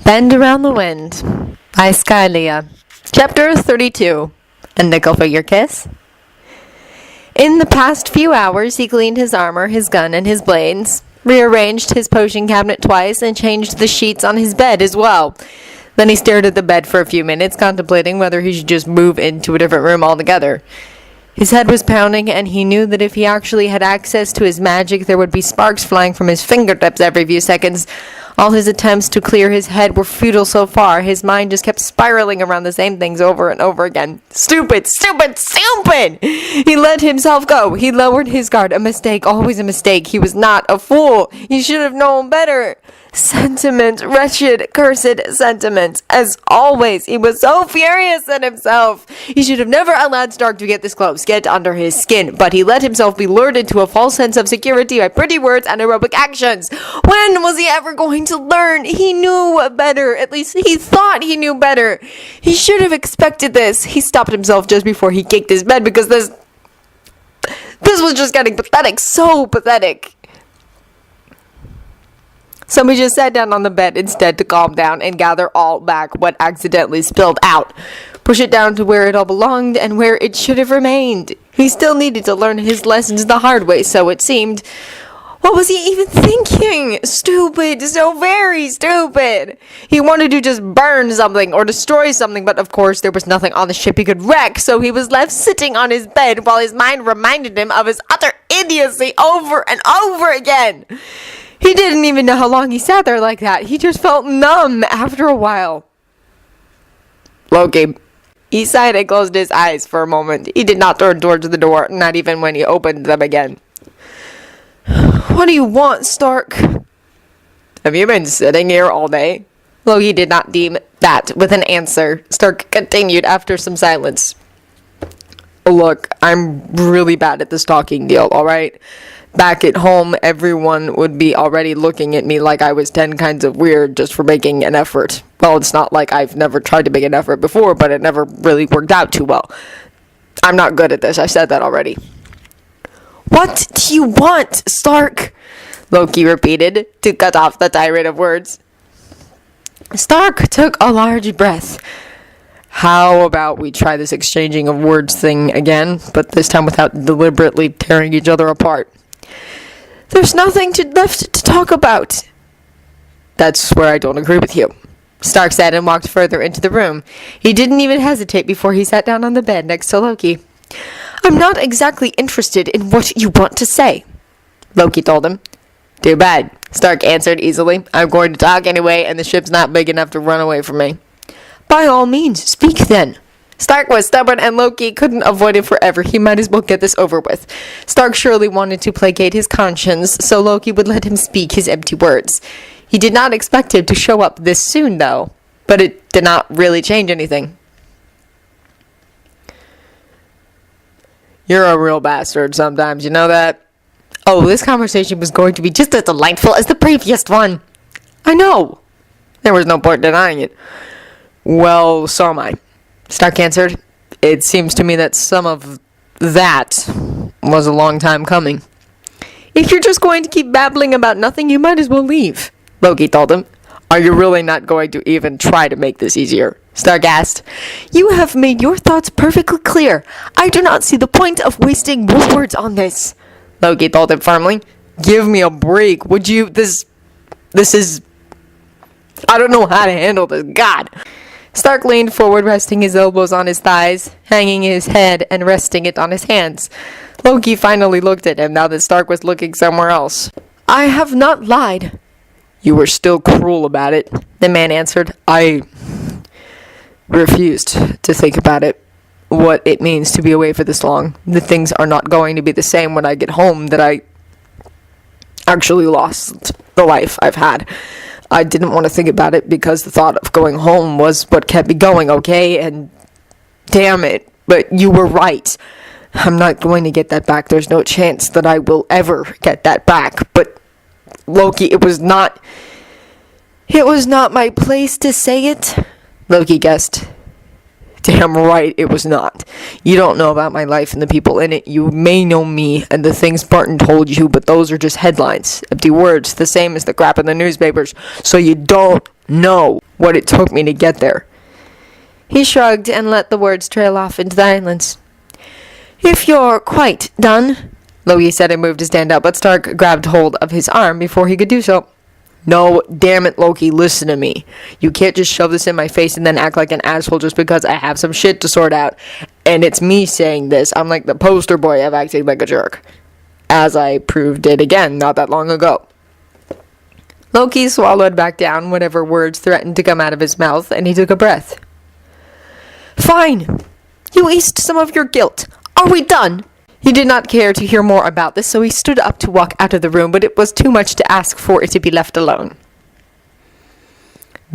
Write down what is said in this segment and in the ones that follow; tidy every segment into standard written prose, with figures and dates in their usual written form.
Bend Around the Wind by Skylia. Chapter 32. A Nickel for Your Kiss. In the past few hours, he cleaned his armor, his gun, and his blades, rearranged his potion cabinet twice, and changed the sheets on his bed as well. Then he stared at the bed for a few minutes, contemplating whether he should just move into a different room altogether. His head was pounding, and he knew that if he actually had access to his magic, there would be sparks flying from his fingertips every few seconds. All his attempts to clear his head were futile so far. His mind just kept spiraling around the same things over and over again. Stupid, stupid, stupid! He let himself go. He lowered his guard. A mistake, always a mistake. He was not a fool. He should have known better. Sentiment, wretched, cursed sentiment. As always, he was so furious at himself. He should have never allowed Stark to get this close, get under his skin, but he let himself be lured into a false sense of security by pretty words and heroic actions. When was he ever going to learn? He knew better. At least he thought he knew better. He should have expected this. He stopped himself just before he kicked his bed because this was just getting pathetic, so pathetic. So he just sat down on the bed instead to calm down and gather all back what accidentally spilled out. Push it down to where it all belonged and where it should have remained. He still needed to learn his lessons the hard way, so it seemed. What was he even thinking? Stupid, so very stupid. He wanted to just burn something or destroy something, but of course there was nothing on the ship he could wreck, so he was left sitting on his bed while his mind reminded him of his utter idiocy over and over again. He didn't even know how long he sat there like that. He just felt numb after a while. Loki. He sighed and closed his eyes for a moment. He did not turn towards the door, not even when he opened them again. What do you want, Stark? Have you been sitting here all day? Loki did not deem that with an answer. Stark continued after some silence. Look, I'm really bad at this talking deal, alright? Back at home, everyone would be already looking at me like I was 10 kinds of weird just for making an effort. Well, it's not like I've never tried to make an effort before, but it never really worked out too well. I'm not good at this, I said that already. What do you want, Stark? Loki repeated, to cut off the tirade of words. Stark took a large breath. How about we try this exchanging of words thing again, but this time without deliberately tearing each other apart? There's nothing left to talk about. That's where I don't agree with you, Stark said and walked further into the room. He didn't even hesitate before he sat down on the bed next to Loki. I'm not exactly interested in what you want to say, Loki told him. Too bad, Stark answered easily. I'm going to talk anyway, and the ship's not big enough to run away from me. By all means, speak then. Stark was stubborn, and Loki couldn't avoid it forever. He might as well get this over with. Stark surely wanted to placate his conscience, so Loki would let him speak his empty words. He did not expect him to show up this soon, though, but it did not really change anything. You're a real bastard sometimes, you know that? Oh, this conversation was going to be just as delightful as the previous one. I know. There was no point denying it. Well, so am I, Stark answered. It seems to me that some of that was a long time coming. If you're just going to keep babbling about nothing, you might as well leave, Loki told him. Are you really not going to even try to make this easier? Stark asked. You have made your thoughts perfectly clear. I do not see the point of wasting more words on this, Loki told him firmly. Give me a break, would you? This is... I don't know how to handle this. God. Stark leaned forward, resting his elbows on his thighs, hanging his head and resting it on his hands. Loki finally looked at him now that Stark was looking somewhere else. I have not lied. You were still cruel about it, the man answered. I refused to think about it, what it means to be away for this long. The things are not going to be the same when I get home, that I actually lost the life I've had. I didn't want to think about it because the thought of going home was what kept me going, okay? And damn it, but you were right. I'm not going to get that back. There's no chance that I will ever get that back. But Loki, it was not my place to say it, Loki guessed. Damn right it was not. You don't know about my life and the people in it. You may know me and the things Barton told you, but those are just headlines. Empty words, the same as the crap in the newspapers. So you don't know what it took me to get there. He shrugged and let the words trail off into the islands. If you're quite done, Loki said and moved his hand up, but Stark grabbed hold of his arm before he could do so. No, damn it, Loki, listen to me. You can't just shove this in my face and then act like an asshole just because I have some shit to sort out. And it's me saying this. I'm like the poster boy of acting like a jerk. As I proved it again not that long ago. Loki swallowed back down whatever words threatened to come out of his mouth, and he took a breath. Fine. You eased some of your guilt. Are we done? He did not care to hear more about this, so he stood up to walk out of the room, but it was too much to ask for it to be left alone.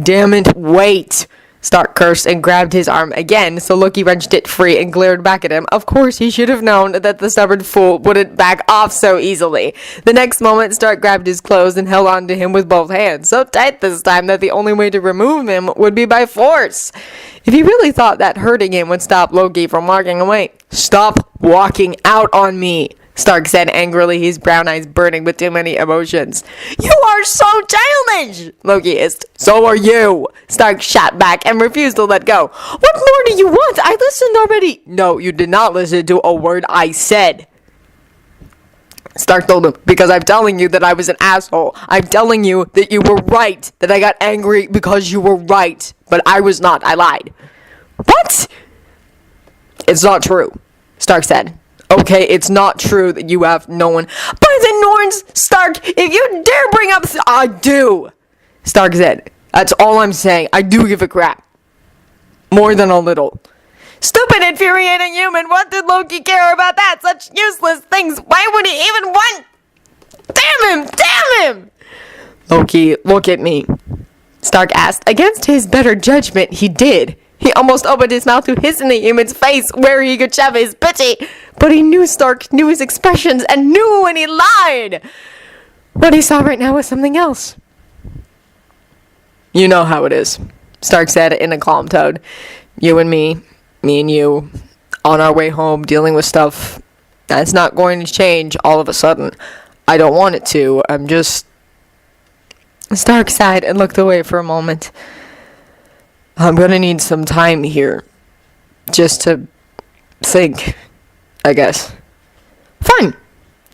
Damn it, wait! Stark cursed and grabbed his arm again, so Loki wrenched it free and glared back at him. Of course, he should have known that the stubborn fool wouldn't back off so easily. The next moment, Stark grabbed his clothes and held on to him with both hands, so tight this time that the only way to remove him would be by force. If he really thought that hurting him would stop Loki from walking away. Stop walking out on me, Stark said angrily, his brown eyes burning with too many emotions. You are so childish, Loki hissed. So are you, Stark shot back and refused to let go. What more do you want? I listened already. No, you did not listen to a word I said. Stark told him, because I'm telling you that I was an asshole. I'm telling you that you were right, that I got angry because you were right. But I was not. I lied. What? It's not true, Stark said. Okay, it's not true that you have no one. By the Norns, Stark, if you dare bring up... I do, Stark said. That's all I'm saying. I do give a crap. More than a little. Stupid, infuriating human. What did Loki care about that? Such useless things. Why would he even want... Damn him! Damn him! Loki, look at me, Stark asked. Against his better judgment, he did. He almost opened his mouth to hiss in the human's face where he could shove his pity. But he knew Stark knew his expressions and knew when he lied. What he saw right now was something else. You know how it is, Stark said in a calm tone. You and me and you, on our way home dealing with stuff that's not going to change all of a sudden. I don't want it to. I'm just... Stark sighed and looked away for a moment. I'm gonna need some time here. Just to think, I guess. Fine,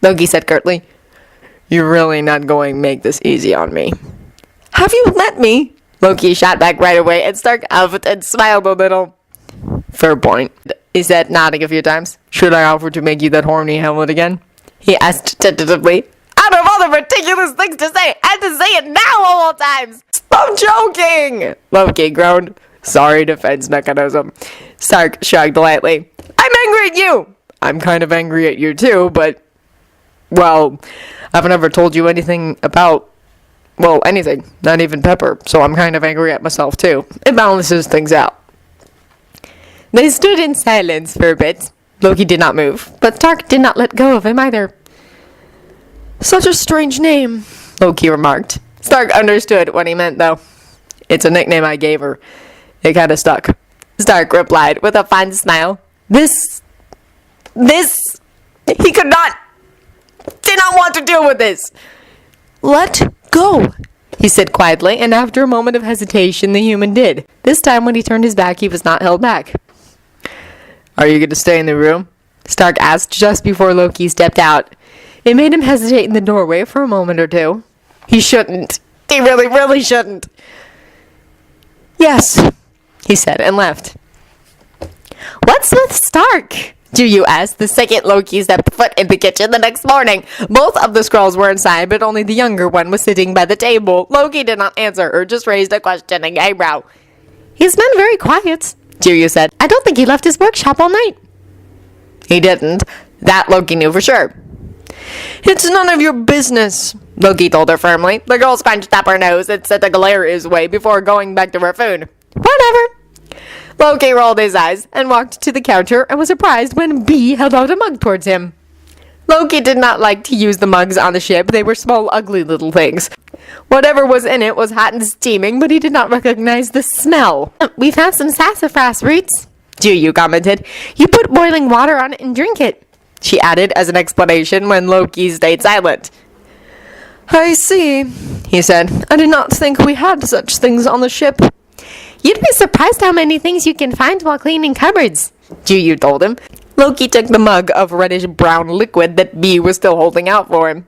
Loki said curtly. You're really not going to make this easy on me. Have you let me? Loki shot back right away, and Stark huffed and smiled a little. Fair point, he said, nodding a few times. Should I offer to make you that horny helmet again? He asked tentatively. Out of all the ridiculous things to say, I had to say it now all times. Stop joking, Loki groaned. Sorry, defense mechanism. Stark shrugged lightly. I'm angry at you. I'm kind of angry at you too, but... Well, I've never told you anything about... Well, anything. Not even Pepper. So I'm kind of angry at myself too. It balances things out. They stood in silence for a bit. Loki did not move, but Stark did not let go of him either. Such a strange name, Loki remarked. Stark understood what he meant, though. It's a nickname I gave her. It kind of stuck. Stark replied with a fine smile. This... He did not want to deal with this. Let go, he said quietly, and after a moment of hesitation, the human did. This time, when he turned his back, he was not held back. Are you going to stay in the room? Stark asked just before Loki stepped out. It made him hesitate in the doorway for a moment or two. He shouldn't. He really, really shouldn't. Yes, he said and left. What's with Stark? Juyu asked the second Loki stepped foot in the kitchen the next morning. Both of the Skrulls were inside, but only the younger one was sitting by the table. Loki did not answer or just raised a questioning eyebrow. He's been very quiet, Juyu said. I don't think he left his workshop all night. He didn't. That Loki knew for sure. It's none of your business, Loki told her firmly. The girl scrunched up her nose and sent a glare his way before going back to her food. Whatever. Loki rolled his eyes and walked to the counter and was surprised when B held out a mug towards him. Loki did not like to use the mugs on the ship. They were small, ugly little things. Whatever was in it was hot and steaming, but he did not recognize the smell. We've had some sassafras roots, Juyu commented. You put boiling water on it and drink it, she added as an explanation when Loki stayed silent. I see, he said. I did not think we had such things on the ship. You'd be surprised how many things you can find while cleaning cupboards, Juyu told him. Loki took the mug of reddish-brown liquid that Bee was still holding out for him.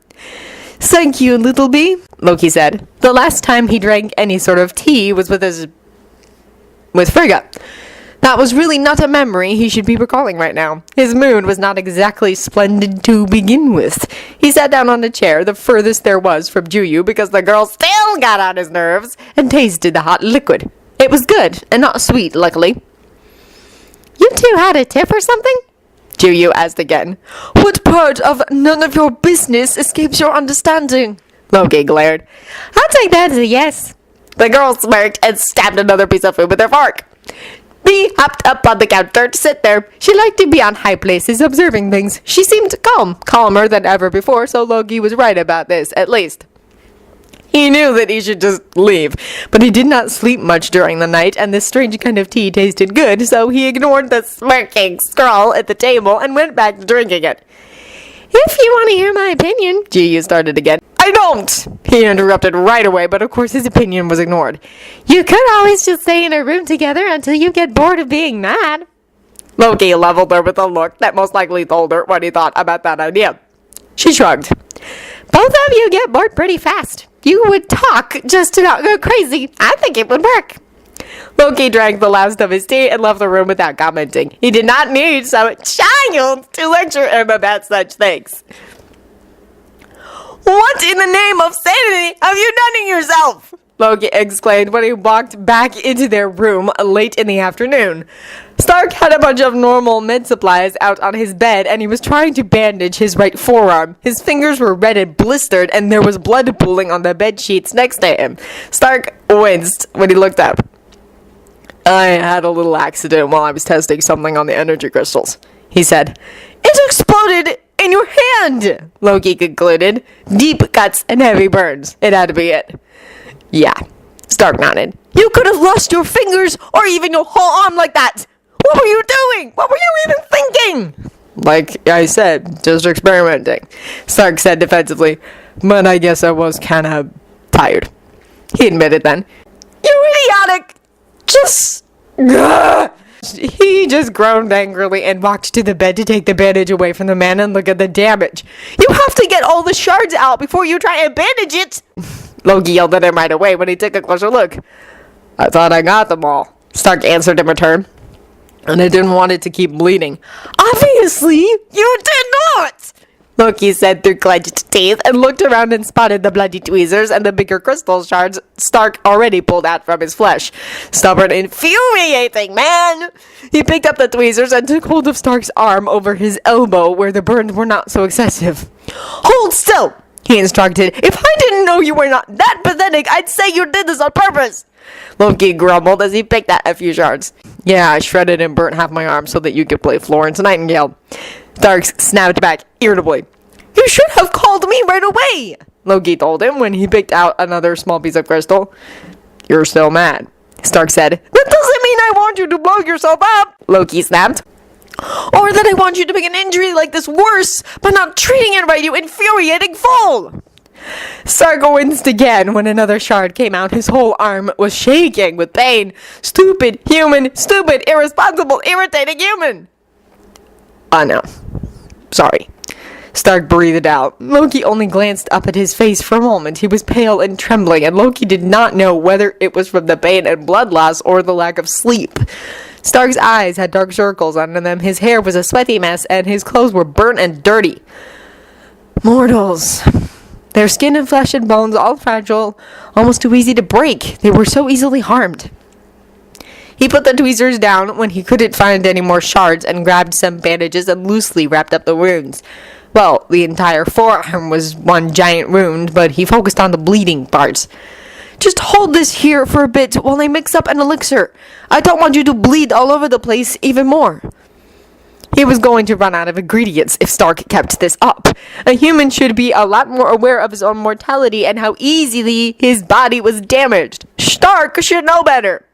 Thank you, little Bee, Loki said. The last time he drank any sort of tea was with Frigga. That was really not a memory he should be recalling right now. His mood was not exactly splendid to begin with. He sat down on a chair, the furthest there was from Juyu, because the girl still got on his nerves, and tasted the hot liquid. It was good, and not sweet, luckily. You two had a tip or something? Juyu asked again. What part of none of your business escapes your understanding? Loki glared. I'll take that as a yes. The girl smirked and stabbed another piece of food with her fork. Bee hopped up on the counter to sit there. She liked to be on high places observing things. She seemed calm, calmer than ever before, so Loki was right about this, at least. He knew that he should just leave, but he did not sleep much during the night, and this strange kind of tea tasted good, so he ignored the smirking scrawl at the table and went back to drinking it. If you want to hear my opinion, Juyu started again. I don't! He interrupted right away, but of course his opinion was ignored. You could always just stay in a room together until you get bored of being mad. Loki leveled her with a look that most likely told her what he thought about that idea. She shrugged. Both of you get bored pretty fast. You would talk just to not go crazy. I think it would work. Loki drank the last of his tea and left the room without commenting. He did not need some child to lecture him about such things. What in the name of sanity have you done to yourself? Loki exclaimed when he walked back into their room late in the afternoon. Stark had a bunch of normal med supplies out on his bed, and he was trying to bandage his right forearm. His fingers were red and blistered, and there was blood pooling on the bed sheets next to him. Stark winced when he looked up. I had a little accident while I was testing something on the energy crystals, he said. It exploded in your hand, Loki concluded. Deep cuts and heavy burns. It had to be it. Yeah, Stark nodded. You could have lost your fingers or even your whole arm like that. What were you doing? What were you even thinking? Like I said, just experimenting, Stark said defensively. But I guess I was kind of tired. He admitted then. You idiotic! He just groaned angrily and walked to the bed to take the bandage away from the man and look at the damage. You have to get all the shards out before you try and bandage it! Loki yelled at him right away when he took a closer look. I thought I got them all, Stark answered in return. And I didn't want it to keep bleeding. Obviously, you did not! Loki said through clenched teeth and looked around and spotted the bloody tweezers and the bigger crystal shards Stark already pulled out from his flesh. Stubborn, infuriating man! He picked up the tweezers and took hold of Stark's arm over his elbow where the burns were not so excessive. Hold still! He instructed. If I didn't know you were not that pathetic, I'd say you did this on purpose! Loki grumbled as he picked at a few shards. Yeah, I shredded and burnt half my arm so that you could play Florence Nightingale. Stark snapped back irritably. You should have called me right away, Loki told him when he picked out another small piece of crystal. You're still mad, Stark said. That doesn't mean I want you to blow yourself up, Loki snapped. Or that I want you to make an injury like this worse by not treating it right, you infuriating fool! Stark winced again when another shard came out. His whole arm was shaking with pain. Stupid human, stupid, irresponsible, irritating human! No. Sorry. Stark breathed out. Loki only glanced up at his face for a moment. He was pale and trembling, and Loki did not know whether it was from the pain and blood loss or the lack of sleep. Stark's eyes had dark circles under them, his hair was a sweaty mess, and his clothes were burnt and dirty. Mortals. Their skin and flesh and bones all fragile, almost too easy to break. They were so easily harmed. He put the tweezers down when he couldn't find any more shards and grabbed some bandages and loosely wrapped up the wounds. Well, the entire forearm was one giant wound, but he focused on the bleeding parts. Just hold this here for a bit while I mix up an elixir. I don't want you to bleed all over the place even more. He was going to run out of ingredients if Stark kept this up. A human should be a lot more aware of his own mortality and how easily his body was damaged. Stark should know better.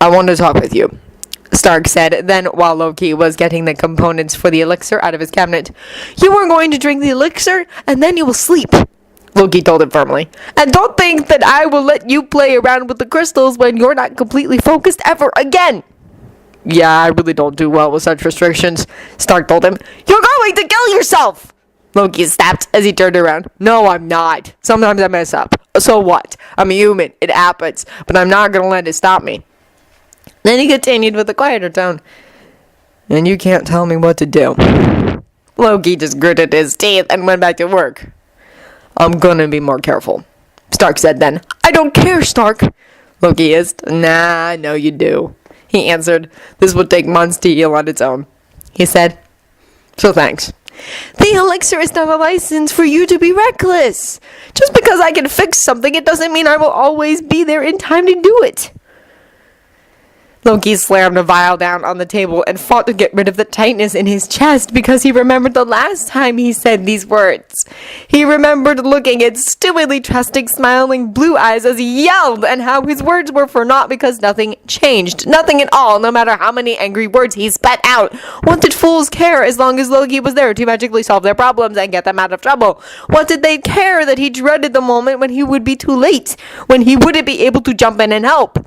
I want to talk with you, Stark said then while Loki was getting the components for the elixir out of his cabinet. You are going to drink the elixir and then you will sleep. Loki told him firmly. And don't think that I will let you play around with the crystals when you're not completely focused ever again. Yeah, I really don't do well with such restrictions, Stark told him. You're going to kill yourself! Loki snapped as he turned around. No, I'm not. Sometimes I mess up. So what? I'm a human. It happens. But I'm not going to let it stop me. Then he continued with a quieter tone. And you can't tell me what to do. Loki just gritted his teeth and went back to work. I'm gonna be more careful, Stark said then. I don't care, Stark, Loki hissed. Nah, I know you do, he answered. This would take months to heal on its own, he said. So thanks. The elixir is not a license for you to be reckless. Just because I can fix something, it doesn't mean I will always be there in time to do it. Loki slammed a vial down on the table and fought to get rid of the tightness in his chest because he remembered the last time he said these words. He remembered looking at stupidly trusting, smiling blue eyes as he yelled, and how his words were for naught because nothing changed. Nothing at all, no matter how many angry words he spat out. What did fools care as long as Loki was there to magically solve their problems and get them out of trouble? What did they care that he dreaded the moment when he would be too late, when he wouldn't be able to jump in and help?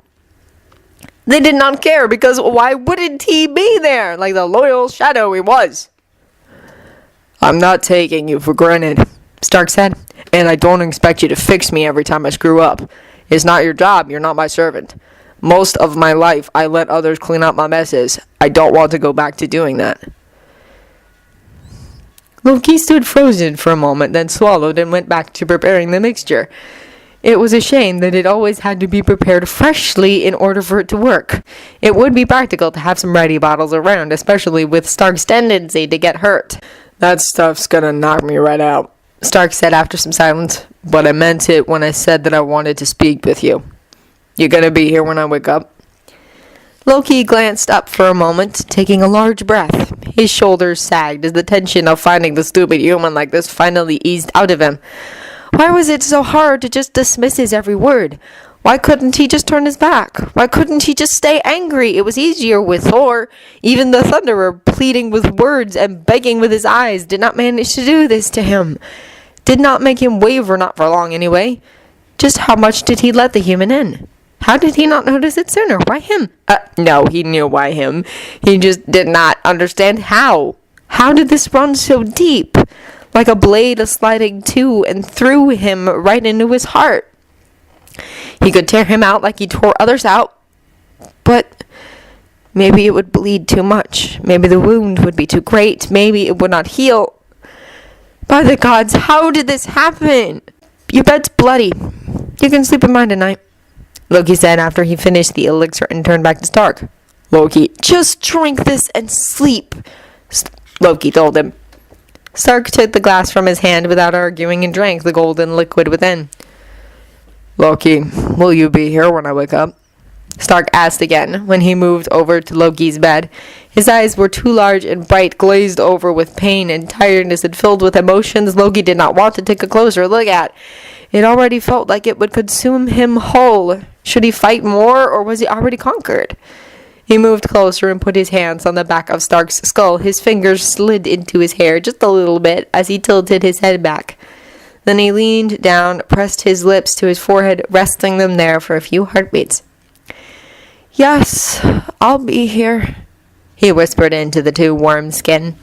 They did not care, because why wouldn't he be there, like the loyal shadow he was? I'm not taking you for granted, Stark said, and I don't expect you to fix me every time I screw up. It's not your job, you're not my servant. Most of my life, I let others clean up my messes. I don't want to go back to doing that. Loki stood frozen for a moment, then swallowed and went back to preparing the mixture. It was a shame that it always had to be prepared freshly in order for it to work. It would be practical to have some ready bottles around, especially with Stark's tendency to get hurt. That stuff's gonna knock me right out, Stark said after some silence. But I meant it when I said that I wanted to speak with you. You gonna be here when I wake up? Loki glanced up for a moment, taking a large breath. His shoulders sagged as the tension of finding the stupid human like this finally eased out of him. Why was it so hard to just dismiss his every word? Why couldn't he just turn his back? Why couldn't he just stay angry? It was easier with Thor. Even the Thunderer, pleading with words and begging with his eyes, did not manage to do this to him. Did not make him waver, not for long anyway. Just how much did he let the human in? How did he not notice it sooner? Why him? No, he knew why him. He just did not understand how. How did this run so deep? Like a blade sliding to and through him right into his heart. He could tear him out like he tore others out, but maybe it would bleed too much. Maybe the wound would be too great. Maybe it would not heal. By the gods, how did this happen? Your bed's bloody. You can sleep in mine tonight, Loki said after he finished the elixir and turned back to Stark. Loki, just drink this and sleep, Loki told him. Stark took the glass from his hand without arguing and drank the golden liquid within. Loki, will you be here when I wake up? Stark asked again when he moved over to Loki's bed. His eyes were too large and bright, glazed over with pain and tiredness and filled with emotions Loki did not want to take a closer look at. It already felt like it would consume him whole. Should he fight more, or was he already conquered? He moved closer and put his hands on the back of Stark's skull. His fingers slid into his hair just a little bit as he tilted his head back. Then he leaned down, pressed his lips to his forehead, resting them there for a few heartbeats. Yes, I'll be here, he whispered into the too warm skin.